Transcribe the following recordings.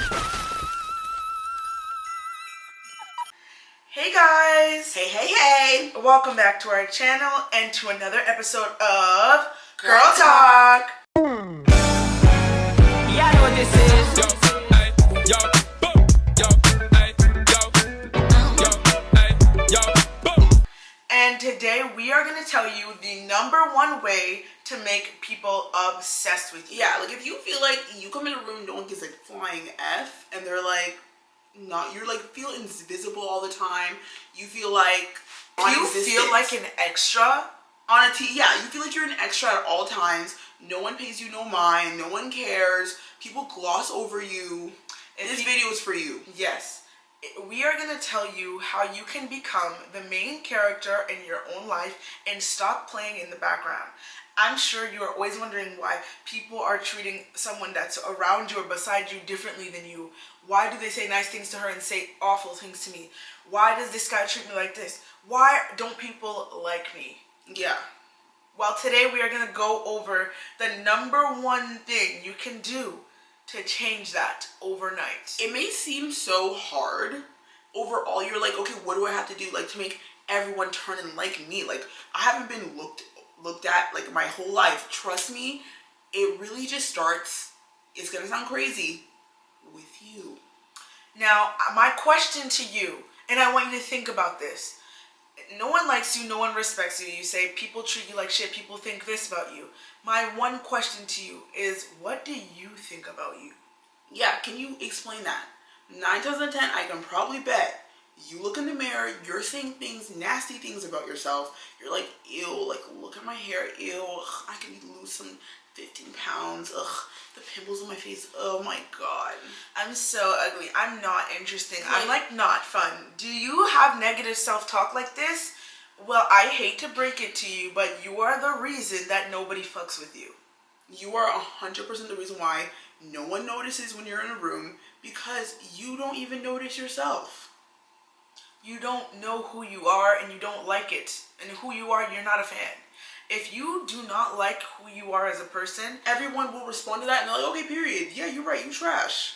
Hey guys! Hey! Welcome back to our channel and to another episode of Girl Talk. Yeah, I know what this is. Yo, boom, yo, boom. And today we are going to tell you the #1 way to make people obsessed with you. Yeah, like if you feel like you come in a room, no one gives a flying F, and they're like, you're like feel invisible all the time. You feel like you feel like an extra on a yeah, you feel like you're an extra at all times. No one pays you no mind. No one cares. People gloss over you. This video is for you. Yes. We are going to tell you how you can become the main character in your own life and stop playing in the background. I'm sure you're always wondering why people are treating someone that's around you or beside you differently than you. Why do they say nice things to her and say awful things to me? Why does this guy treat me like this? Why don't people like me? Yeah. Well, today we are going to go over the #1 thing you can do to change that overnight. It may seem so hard. Overall, you're like, okay, what do I have to do like to make everyone turn and like me? Like, I haven't been looked at like my whole life. Trust me, it really just starts, it's gonna sound crazy, with you. Now, my question to you, and I want you to think about this. No one likes you, no one respects you. You say people treat you like shit, people think this about you. My one question to you is, what do you think about you? Yeah, can you explain that? 9 times out of 10, I can probably bet you look in the mirror, you're saying things, nasty things about yourself. You're like, ew, like, look at my hair, ew, I can lose some 15 pounds, ugh, the pimples on my face, oh my god. I'm so ugly, I'm not interesting, I'm like not fun. Do you have negative self-talk like this? Well, I hate to break it to you, but you are the reason that nobody fucks with you. You are 100% the reason why no one notices when you're in a room, because you don't even notice yourself. You don't know who you are and you don't like it. And who you are, you're not a fan. If you do not like who you are as a person, everyone will respond to that and they're like, okay, period. Yeah, you're right, you trash.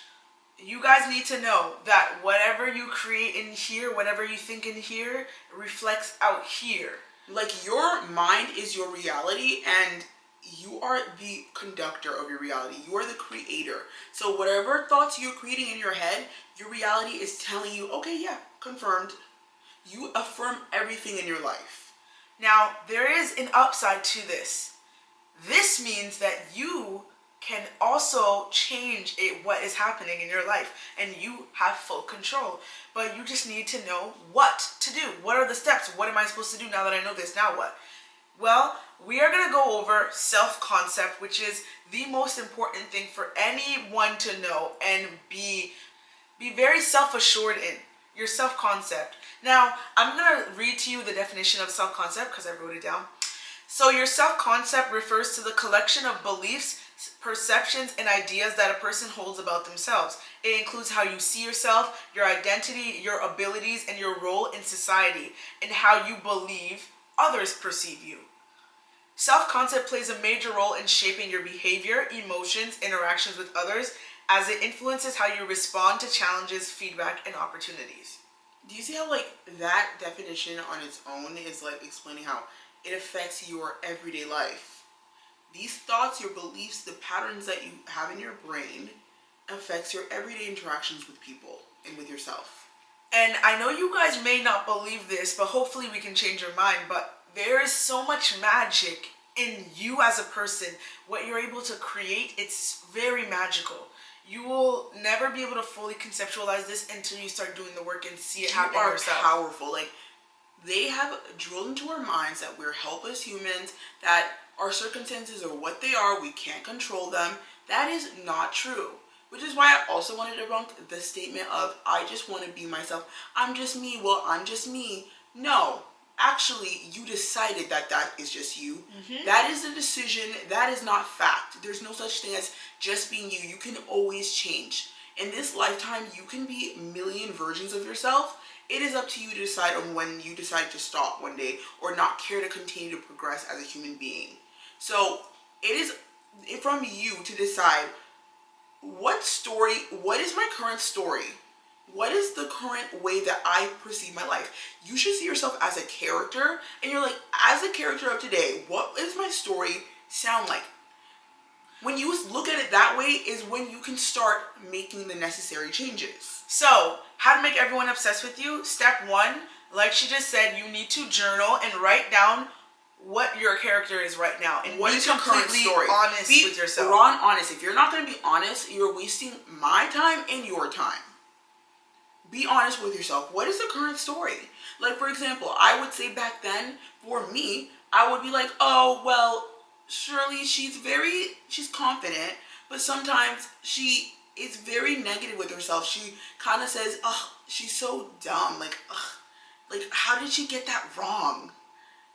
You guys need to know that whatever you create in here, whatever you think in here, reflects out here. Like, your mind is your reality and you are the conductor of your reality. You are the creator. So whatever thoughts you're creating in your head, your reality is telling you, okay, yeah, confirmed. You affirm everything in your life. Now, there is an upside to this. This means that you can also change what is happening in your life, and you have full control. But you just need to know what to do. What are the steps? What am I supposed to do now that I know this? Now what? Well, we are going to go over self-concept, which is the most important thing for anyone to know and be very self-assured in. Your self-concept. Now, I'm going to read to you the definition of self-concept because I wrote it down. So your self-concept refers to the collection of beliefs, perceptions, and ideas that a person holds about themselves. It includes how you see yourself, your identity, your abilities, and your role in society, and how you believe others perceive you. Self-concept plays a major role in shaping your behavior, emotions, interactions with others, as it influences how you respond to challenges, feedback, and opportunities. Do you see how, like, that definition on its own is, like, explaining how it affects your everyday life? These thoughts, your beliefs, the patterns that you have in your brain affects your everyday interactions with people and with yourself. And I know you guys may not believe this, but hopefully we can change your mind, but there is so much magic in you as a person. What you're able to create, it's very magical. You will never be able to fully conceptualize this until you start doing the work and see it happen yourself. You are powerful. Like, they have drilled into our minds that we're helpless humans, that our circumstances are what they are, we can't control them. That is not true. Which is why I also want to debunk the statement of, I just want to be myself. I'm just me. Well, I'm just me. No. Actually, you decided that that is just you. Mm-hmm. That is a decision. That is not fact. There's no such thing as just being you. You can always change. In this lifetime, you can be a million versions of yourself. It is up to you to decide on when you decide to stop one day or not care to continue to progress as a human being. So it is from you to decide what is my current story? What is the current way that I perceive my life? You should see yourself as a character, and you're like, as a character of today, what is my story sound like? When you look at it that way is when you can start making the necessary changes. So, how to make everyone obsessed with you? Step 1, like she just said, you need to journal and write down what your character is right now, and what be is your current story? Honest with yourself. Raw and honest. If you're not going to be honest, you're wasting my time and your time. Be honest with yourself. What is the current story? Like, for example, I would say back then, for me, I would be like, oh, well, Shirley, she's confident, but sometimes she is very negative with herself. She kind of says, oh, she's so dumb. Like, how did she get that wrong?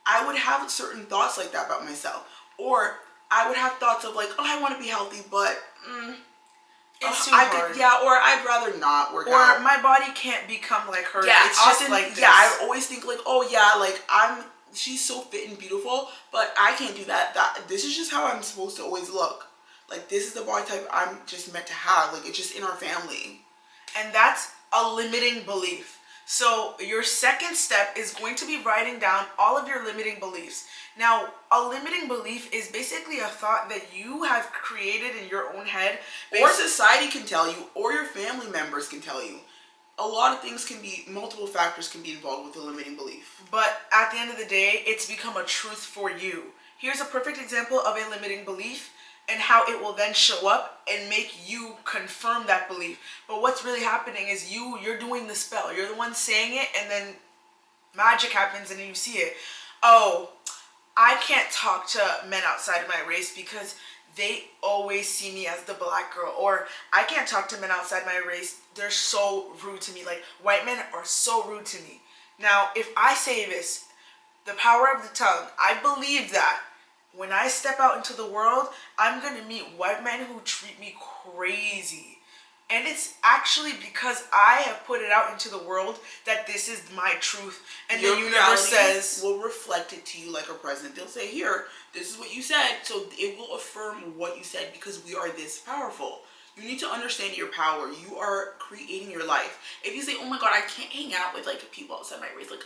I would have certain thoughts like that about myself. Or I would have thoughts of like, oh, I want to be healthy, but it's too hard. Or I'd rather not work out. Or my body can't become like her. Yeah, it's just like this. Yeah, I always think like, oh yeah, like she's so fit and beautiful, but I can't do that. This is just how I'm supposed to always look. Like, this is the body type I'm just meant to have. Like, it's just in our family. And that's a limiting belief. So your second step is going to be writing down all of your limiting beliefs. Now, a limiting belief is basically a thought that you have created in your own head. Or society can tell you, or your family members can tell you. A lot of things multiple factors can be involved with a limiting belief. But at the end of the day, it's become a truth for you. Here's a perfect example of a limiting belief and how it will then show up and make you confirm that belief. But what's really happening is you're doing the spell. You're the one saying it, and then magic happens and you see it. Oh, I can't talk to men outside of my race because they always see me as the black girl. Or I can't talk to men outside my race. They're so rude to me. Like, white men are so rude to me. Now, if I say this, the power of the tongue, I believe that when I step out into the world, I'm going to meet white men who treat me crazy. And it's actually because I have put it out into the world that this is my truth. And the universe will reflect it to you like a present. They'll say, here, this is what you said. So it will affirm what you said because we are this powerful. You need to understand your power. You are creating your life. If you say, oh my God, I can't hang out with like people outside my race. Like,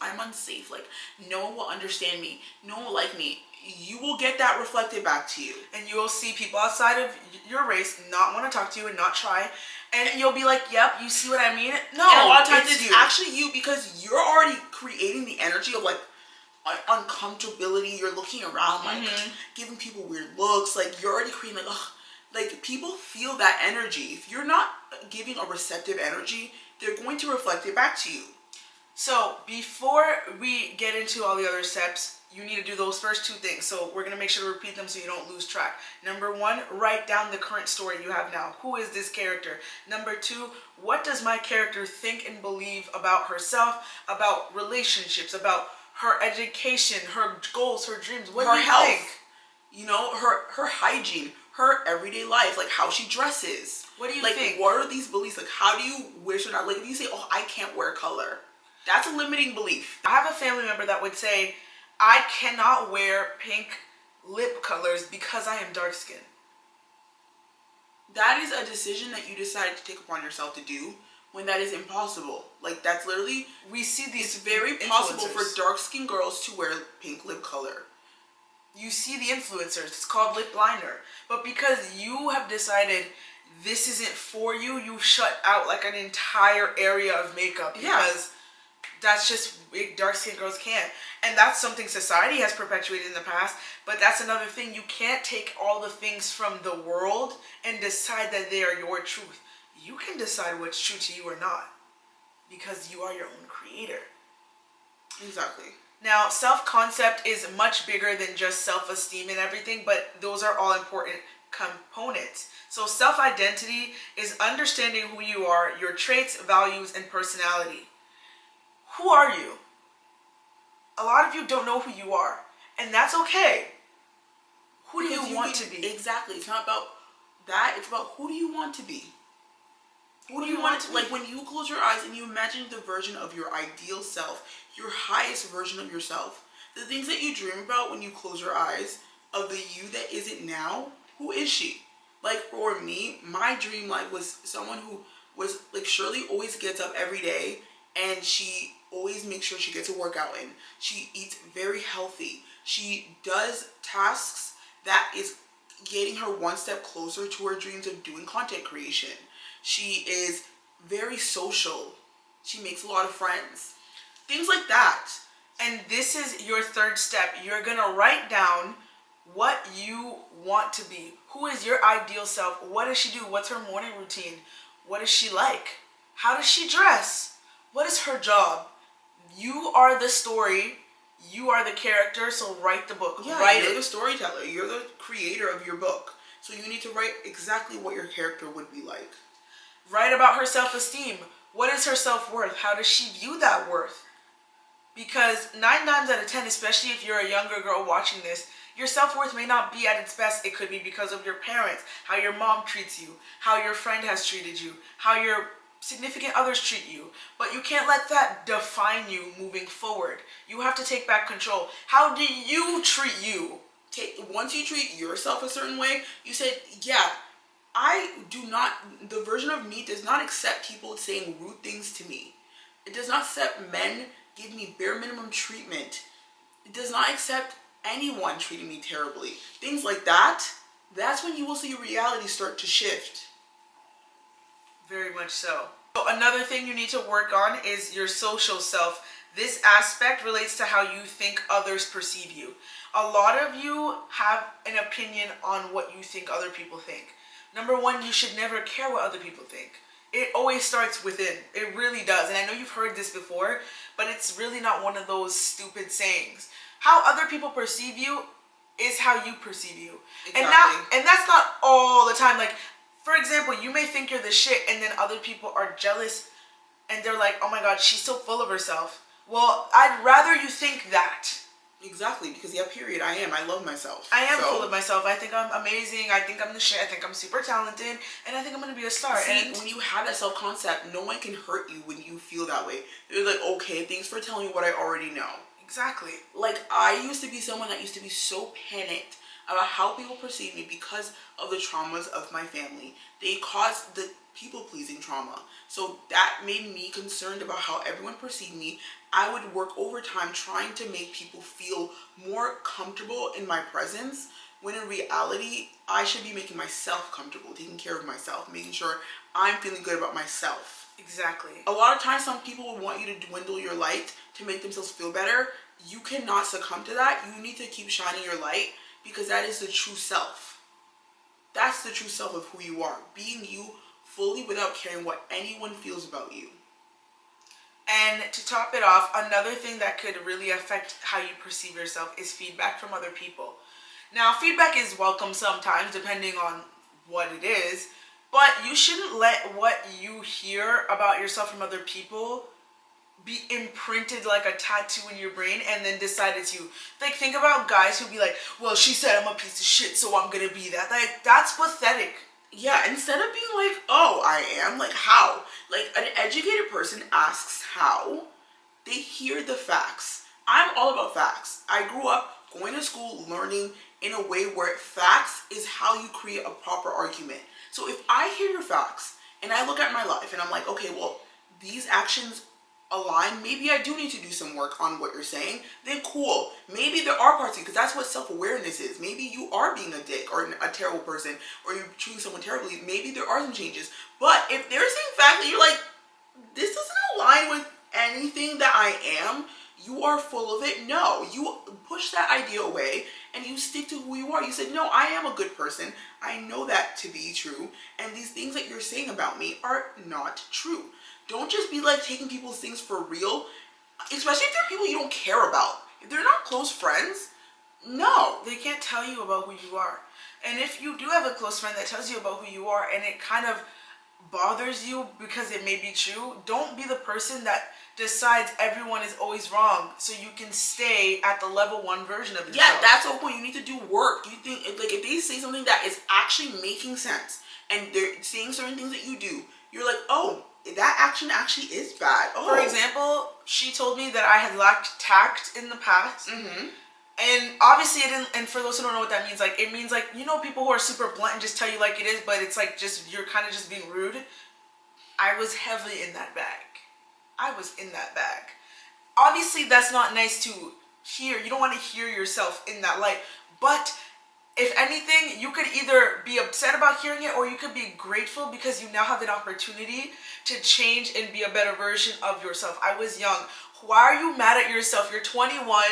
I'm unsafe. Like, no one will understand me. No one will like me. You will get that reflected back to you. And you will see people outside of your race not want to talk to you and not try. And you'll be like, yep, you see what I mean? No, and a lot of times it's actually you because you're already creating the energy of like uncomfortability. You're looking around like giving people weird looks. Like, you're already creating like, ugh. Like, people feel that energy. If you're not giving a receptive energy, they're going to reflect it back to you. So before we get into all the other steps, you need to do those first two things. So we're going to make sure to repeat them so you don't lose track. Number 1, write down the current story you have now. Who is this character? Number 2, what does my character think and believe about herself, about relationships, about her education, her goals, her dreams? What do you think? You know, her hygiene, her everyday life, like how she dresses. What do you think? think? What are these beliefs? Like, how do you wish or not? Like, if you say, oh, I can't wear color, that's a limiting belief. I have a family member that would say, I cannot wear pink lip colors because I am dark skinned. That is a decision that you decide to take upon yourself to do when that is impossible. Like, that's literally, we see these it's very possible for dark skinned girls to wear pink lip color. You see the influencers, it's called lip liner. But because you have decided this isn't for you, you shut out like an entire area of makeup because that's just dark skinned girls can't. And that's something society has perpetuated in the past. But that's another thing. You can't take all the things from the world and decide that they are your truth. You can decide what's true to you or not because you are your own creator. Exactly. Now, self-concept is much bigger than just self-esteem and everything, but those are all important components. So self-identity is understanding who you are, your traits, values, and personality. Who are you? A lot of you don't know who you are, and that's okay. Who do you want to be? Exactly. It's not about that. It's about who do you want to be? Who do you want to be? Like, when you close your eyes and you imagine the version of your ideal self, your highest version of yourself, the things that you dream about when you close your eyes, of the you that isn't now, who is she? Like for me, my dream life was someone who was like Shirley always gets up every day and she always makes sure she gets a workout in. She eats very healthy. She does tasks that is getting her one step closer to her dreams of doing content creation. She is very social. She makes a lot of friends. Things like that. And this is your third step. You're gonna write down what you want to be. Who is your ideal self? What does she do? What's her morning routine? What is she like? How does she dress? What is her job? You are the story. You are the character, so write the book. Yeah, write you're it. the storyteller. You're the creator of your book. So you need to write exactly what your character would be like. Write about her self-esteem. What is her self-worth? How does she view that worth? Because 9 times out of 10, especially if you're a younger girl watching this, your self-worth may not be at its best. It could be because of your parents, how your mom treats you, how your friend has treated you, how your significant others treat you. But you can't let that define you moving forward. You have to take back control. How do you treat you? Once you treat yourself a certain way, you said, yeah, the version of me does not accept people saying rude things to me. It does not accept men give me bare minimum treatment. It does not accept anyone treating me terribly. Things like that, that's when you will see reality start to shift. Very much so. So another thing you need to work on is your social self. This aspect relates to how you think others perceive you. A lot of you have an opinion on what you think other people think. Number one, you should never care what other people think. It always starts within. It really does. And I know you've heard this before, but it's really not one of those stupid sayings. How other people perceive you is how you perceive you. Exactly. And that's not all the time. Like, for example, you may think you're the shit and then other people are jealous and they're like, oh my God, she's so full of herself. Well, I'd rather you think that. Exactly, because yeah, period, I am. I love myself. I am full of myself. I think I'm amazing. I think I'm the shit. I think I'm super talented. And I think I'm going to be a star. See, and when you have that self-concept, no one can hurt you when you feel that way. They're like, okay, thanks for telling me what I already know. Exactly. Like, I used to be someone that used to be so panicked about how people perceive me because of the traumas of my family. They caused the people-pleasing trauma. So that made me concerned about how everyone perceived me. I would work overtime trying to make people feel more comfortable in my presence, when in reality, I should be making myself comfortable, taking care of myself, making sure I'm feeling good about myself. Exactly. A lot of times, some people will want you to dwindle your light to make themselves feel better. You cannot succumb to that. You need to keep shining your light, because that is the true self. That's the true self of who you are. Being you fully without caring what anyone feels about you. And to top it off, another thing that could really affect how you perceive yourself is feedback from other people. Now, feedback is welcome sometimes, depending on what it is, but you shouldn't let what you hear about yourself from other people be imprinted like a tattoo in your brain and then decide it's you. Like, think about guys who be like, well, she said I'm a piece of shit, so I'm gonna be that. Like, that's pathetic. Yeah, instead of being like, oh, I am, like, how? Like, an educated person asks how, they hear the facts. I'm all about facts. I grew up going to school, learning in a way where facts is how you create a proper argument. So if I hear your facts and I look at my life and I'm like, okay, well, these actions align, maybe I do need to do some work on what you're saying, then cool. Maybe there are parts of you, because that's what self-awareness is. Maybe you are being a dick or a terrible person, or you're treating someone terribly. Maybe there are some changes. But if they're saying fact that you're like, this doesn't align with anything that I am, you are full of it. No, you push that idea away and you stick to who you are. You said, no, I am a good person. I know that to be true. And these things that you're saying about me are not true. Don't just be like taking people's things for real, especially if they're people you don't care about. If they're not close friends, no. They can't tell you about who you are. And if you do have a close friend that tells you about who you are and it kind of bothers you because it may be true, don't be the person that decides everyone is always wrong so you can stay at the level 1 version of yourself. Yeah, that's the point. You need to do work. You think, like, if they say something that is actually making sense and they're saying certain things that you do, you're like, oh, that action actually is bad. Oh. For example, she told me that I had lacked tact in the past. Mm-hmm. And obviously, it didn't, and for those who don't know what that means, like, it means, like, you know, people who are super blunt and just tell you like it is, but it's like just, you're kind of just being rude. I was heavily in that bag. I was in that bag. Obviously, that's not nice to hear. You don't want to hear yourself in that light. But if anything, you could either be upset about hearing it, or you could be grateful because you now have an opportunity to change and be a better version of yourself. I was young. Why are you mad at yourself? You're 21.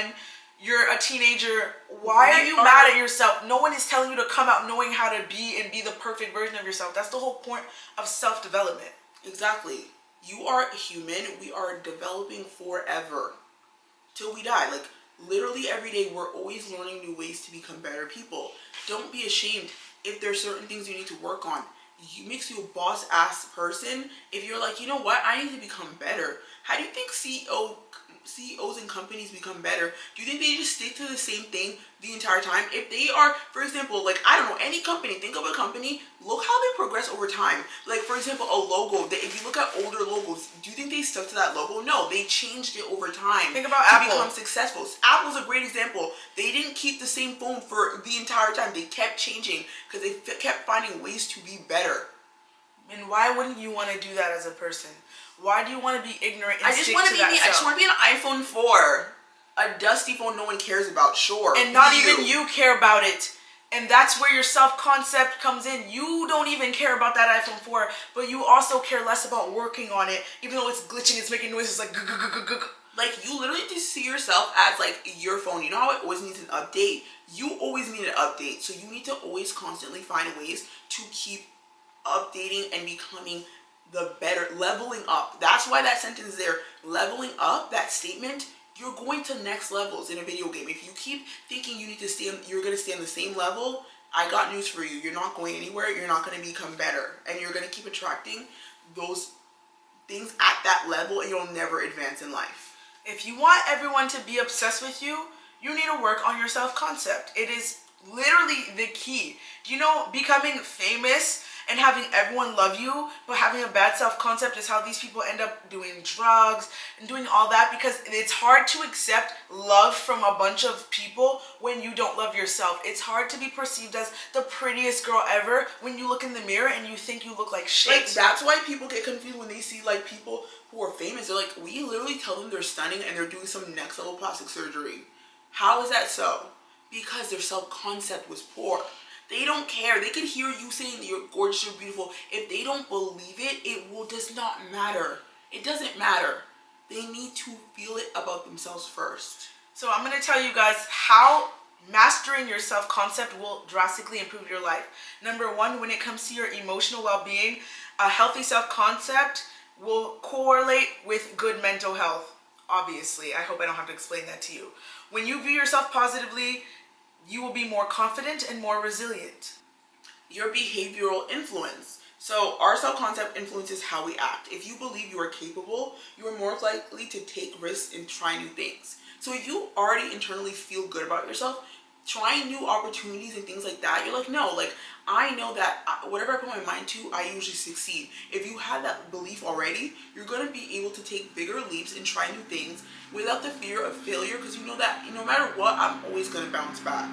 You're a teenager. Why are you mad at yourself? No one is telling you to come out knowing how to be and be the perfect version of yourself. That's the whole point of self-development. Exactly. You are human. We are developing forever till we die. Like, literally every day we're always learning new ways to become better people. Don't be ashamed if there's certain things you need to work on. It makes you a boss ass person if you're like, you know what, I need to become better. How do you think CEOs and companies become better? Do you think they just stick to the same thing the entire time? If they are, for example, like, I don't know, any company, think of a company, look how they progress over time. Like, for example, a logo, if you look at older logos, do you think they stuck to that logo? No, they changed it over time. Think about to Apple. become successful. Apple's a great example. They didn't keep the same phone for the entire time. They kept changing because they kept finding ways to be better. And why wouldn't you want to do that as a person? Why do you want to be ignorant and I just stick want to to be that I just want to be an iPhone 4. A dusty phone no one cares about, sure. And not even you care about it. And that's where your self-concept comes in. You don't even care about that iPhone 4, but you also care less about working on it, even though it's glitching, it's making noises like like, you literally just see yourself as like your phone. You know how it always needs an update? You always need an update. So you need to always constantly find ways to keep updating and becoming the better, leveling up. That's why that sentence there, leveling up, that statement, you're going to next levels in a video game. If you keep thinking you need to stay on, you're going to stay on the same level, I got news for you. You're not going anywhere. You're not going to become better. And you're going to keep attracting those things at that level, and you'll never advance in life. If you want everyone to be obsessed with you, you need to work on your self-concept. It is literally the key. Do you know, becoming famous and having everyone love you, but having a bad self-concept is how these people end up doing drugs and doing all that, because it's hard to accept love from a bunch of people when you don't love yourself. It's hard to be perceived as the prettiest girl ever when you look in the mirror and you think you look like shit. Like, that's why people get confused when they see, like, people who are famous. They're like, we literally tell them they're stunning and they're doing some next level plastic surgery. How is that so? Because their self-concept was poor. They don't care. They can hear you saying that you're gorgeous, you're beautiful. If they don't believe it, does not matter. It doesn't matter. They need to feel it about themselves first. So I'm going to tell you guys how mastering your self-concept will drastically improve your life. Number one, when it comes to your emotional well-being, a healthy self-concept will correlate with good mental health. Obviously, I hope I don't have to explain that to you. When you view yourself positively, you will be more confident and more resilient. Your behavioral influence. So our self-concept influences how we act. If you believe you are capable, you are more likely to take risks and try new things. So if you already internally feel good about yourself, trying new opportunities and things like that, you're like, no, like, I know that whatever I put my mind to, I usually succeed. If you have that belief already, you're going to be able to take bigger leaps and try new things without the fear of failure, because you know that no matter what, I'm always going to bounce back.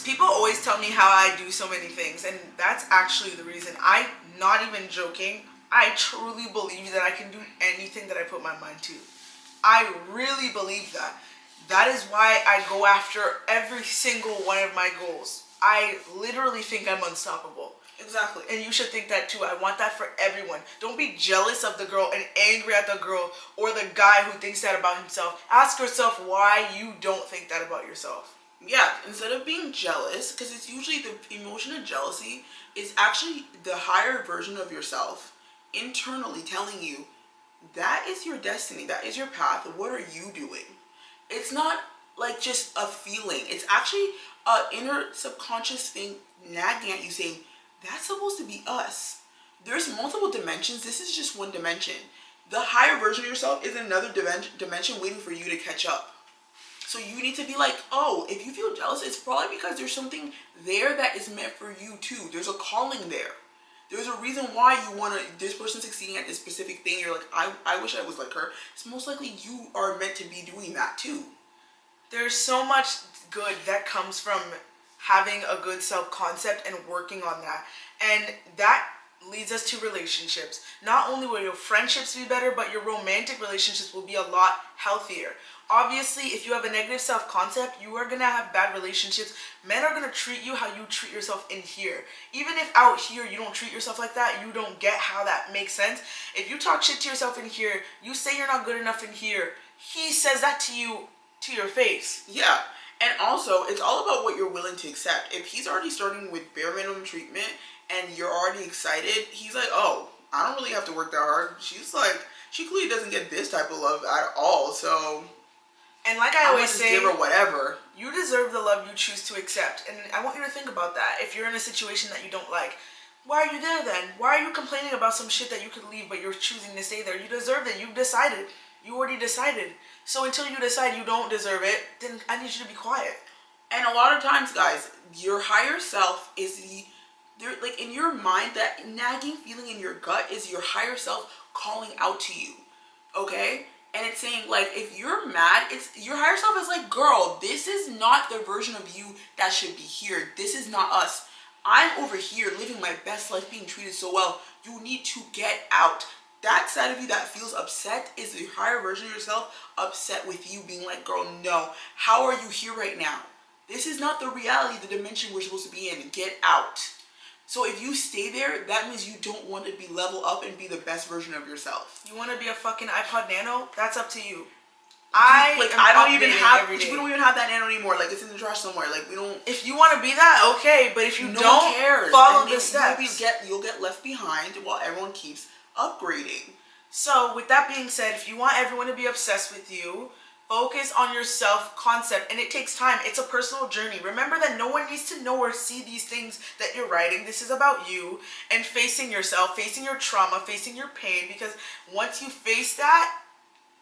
People always tell me how I do so many things, and that's actually the reason. I'm not even joking. I truly believe that I can do anything that I put my mind to. I really believe that. That is why I go after every single one of my goals. I literally think I'm unstoppable. Exactly. And you should think that too. I want that for everyone. Don't be jealous of the girl and angry at the girl or the guy who thinks that about himself. Ask yourself why you don't think that about yourself. Yeah, instead of being jealous, because it's usually the emotion of jealousy is actually the higher version of yourself internally telling you that is your destiny, that is your path, what are you doing? It's not like just a feeling. It's actually an inner subconscious thing nagging at you saying, that's supposed to be us. There's multiple dimensions. This is just one dimension. The higher version of yourself is another dimension waiting for you to catch up. So you need to be like, oh, if you feel jealous, it's probably because there's something there that is meant for you too. There's a calling there. There's a reason why you want this person succeeding at this specific thing. You're like, I wish I was like her. It's most likely you are meant to be doing that too. There's so much good that comes from having a good self-concept and working on that. And that leads us to relationships. Not only will your friendships be better, but your romantic relationships will be a lot healthier. Obviously, if you have a negative self-concept, you are going to have bad relationships. Men are going to treat you how you treat yourself in here. Even if out here you don't treat yourself like that, you don't get how that makes sense. If you talk shit to yourself in here, you say you're not good enough in here, he says that to you to your face. Yeah. And also, it's all about what you're willing to accept. If he's already starting with bare minimum treatment and you're already excited, he's like, oh, I don't really have to work that hard. She's like, she clearly doesn't get this type of love at all, so... And like I always say, give her whatever. You deserve the love you choose to accept. And I want you to think about that. If you're in a situation that you don't like, why are you there then? Why are you complaining about some shit that you could leave but you're choosing to stay there? You deserve it. You've decided. You already decided. So until you decide you don't deserve it, then I need you to be quiet. And a lot of times, guys, your higher self is like in your mind, that nagging feeling in your gut is your higher self calling out to you. Okay? And it's saying, like, if you're mad, it's your higher self is like, girl, this is not the version of you that should be here. This is not us. I'm over here living my best life, being treated so well. You need to get out. That side of you that feels upset is the higher version of yourself upset with you, being like, girl, no. How are you here right now? This is not the reality, the dimension we're supposed to be in. Get out. So if you stay there, that means you don't want to be level up and be the best version of yourself. You want to be a fucking iPod Nano? That's up to you. We don't even have that Nano anymore. Like, it's in the trash somewhere. Like, we don't. If you want to be that, okay. But if you no don't one cares. follow the steps, you'll get left behind while everyone keeps upgrading. So with that being said, if you want everyone to be obsessed with you, focus on your self-concept, and it takes time. It's a personal journey. Remember that no one needs to know or see these things that you're writing. This is about you and facing yourself, facing your trauma, facing your pain, because once you face that,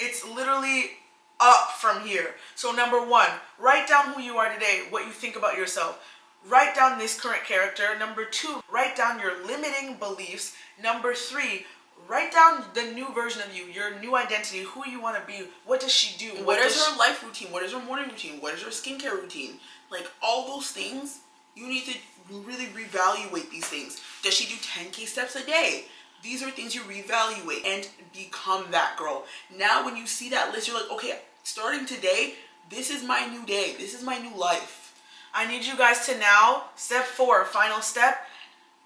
it's literally up from here. So number one, write down who you are today, what you think about yourself. Write down this current character. Number two, write down your limiting beliefs. Number three, write down the new version of you, your new identity, who you want to be. What does she do? What is her life routine? What is her morning routine? What is her skincare routine? Like, all those things, you need to really reevaluate these things. Does she do 10K steps a day? These are things you reevaluate and become that girl. Now, when you see that list, you're like, okay, starting today, this is my new day. This is my new life. I need you guys to now, step 4, final step,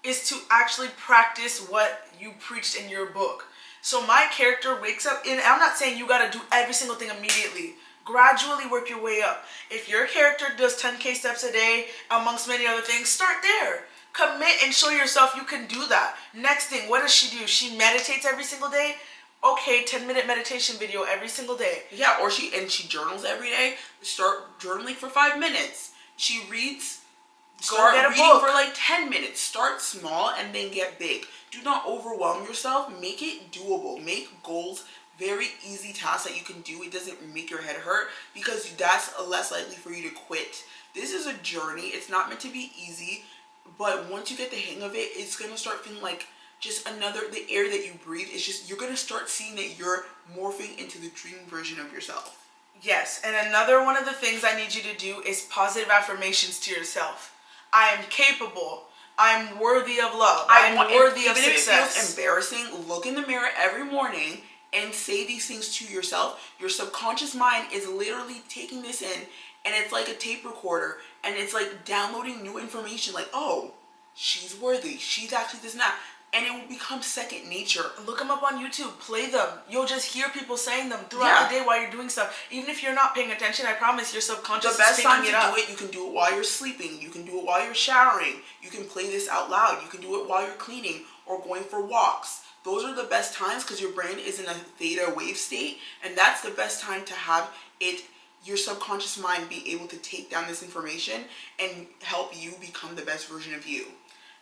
is to actually practice what you preached in your book. So my character wakes up, and I'm not saying you gotta do every single thing immediately. Gradually work your way up. If your character does 10K steps a day, amongst many other things, start there. Commit and show yourself you can do that. Next thing, what does she do? She meditates every single day? Okay, 10-minute meditation video every single day. Yeah, or she journals every day. Start journaling for 5 minutes. She reads. Start reading for like 10 minutes. Start small and then get big. Do not overwhelm yourself. Make it doable. Make goals very easy tasks that you can do. It doesn't make your head hurt, because that's less likely for you to quit. This is a journey. It's not meant to be easy, but once you get the hang of it, it's going to start feeling like just the air that you breathe. It's just, you're going to start seeing that you're morphing into the dream version of yourself. Yes, and another one of the things I need you to do is positive affirmations to yourself. I am capable. I'm worthy of love. I'm worthy of success. Even if it feels embarrassing, look in the mirror every morning and say these things to yourself. Your subconscious mind is literally taking this in, and it's like a tape recorder, and it's like downloading new information, like, oh, she's worthy. She's actually this and that. And it will become second nature. Look them up on YouTube. Play them. You'll just hear people saying them throughout the day while you're doing stuff. Even if you're not paying attention, I promise your subconscious is picking it up. The best time to do it, you can do it while you're sleeping. You can do it while you're showering. You can play this out loud. You can do it while you're cleaning or going for walks. Those are the best times, because your brain is in a theta wave state. And that's the best time to have your subconscious mind be able to take down this information and help you become the best version of you.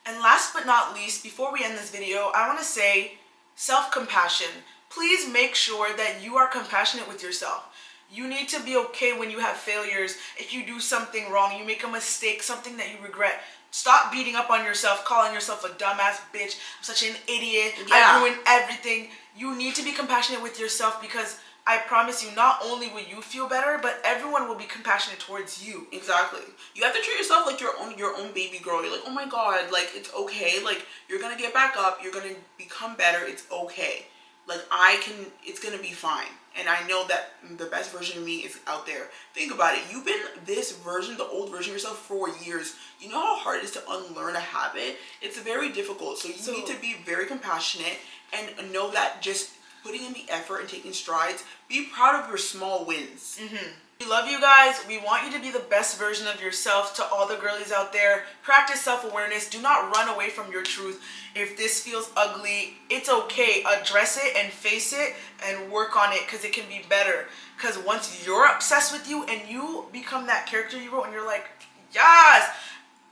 And last but not least, before we end this video, I want to say self-compassion. Please make sure that you are compassionate with yourself. You need to be okay when you have failures. If you do something wrong, you make a mistake, something that you regret. Stop beating up on yourself, calling yourself a dumbass bitch. I'm such an idiot. I ruined everything. You need to be compassionate with yourself, because I promise you, not only will you feel better, but everyone will be compassionate towards you. Exactly. You have to treat yourself like your own baby girl. You're like, oh my god, like it's okay. Like you're gonna get back up. You're gonna become better. It's okay. Like it's gonna be fine. And I know that the best version of me is out there. Think about it. You've been this version, the old version of yourself for years. You know how hard it is to unlearn a habit? It's very difficult. So you need to be very compassionate and know that just putting in the effort and taking strides, be proud of your small wins. We love you guys. We want you to be the best version of yourself. To all the girlies out there, practice self-awareness. Do not run away from your truth. If this feels ugly, it's okay. Address it and face it and work on it because it can be better. Because once you're obsessed with you and you become that character you wrote and you're like, yes,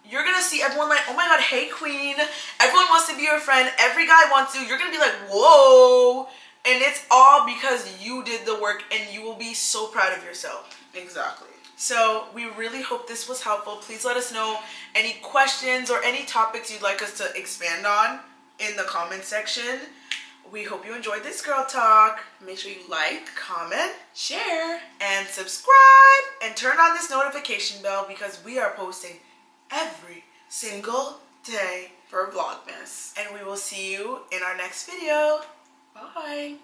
you're going to see everyone like, oh my god, hey queen. Everyone wants to be your friend. Every guy wants you. You're going to be like, whoa. And it's all because you did the work and you will be so proud of yourself. Exactly. So we really hope this was helpful. Please let us know any questions or any topics you'd like us to expand on in the comment section. We hope you enjoyed this girl talk. Make sure you like, comment, share, and subscribe. And turn on this notification bell because we are posting every single day for Vlogmas. And we will see you in our next video. Bye.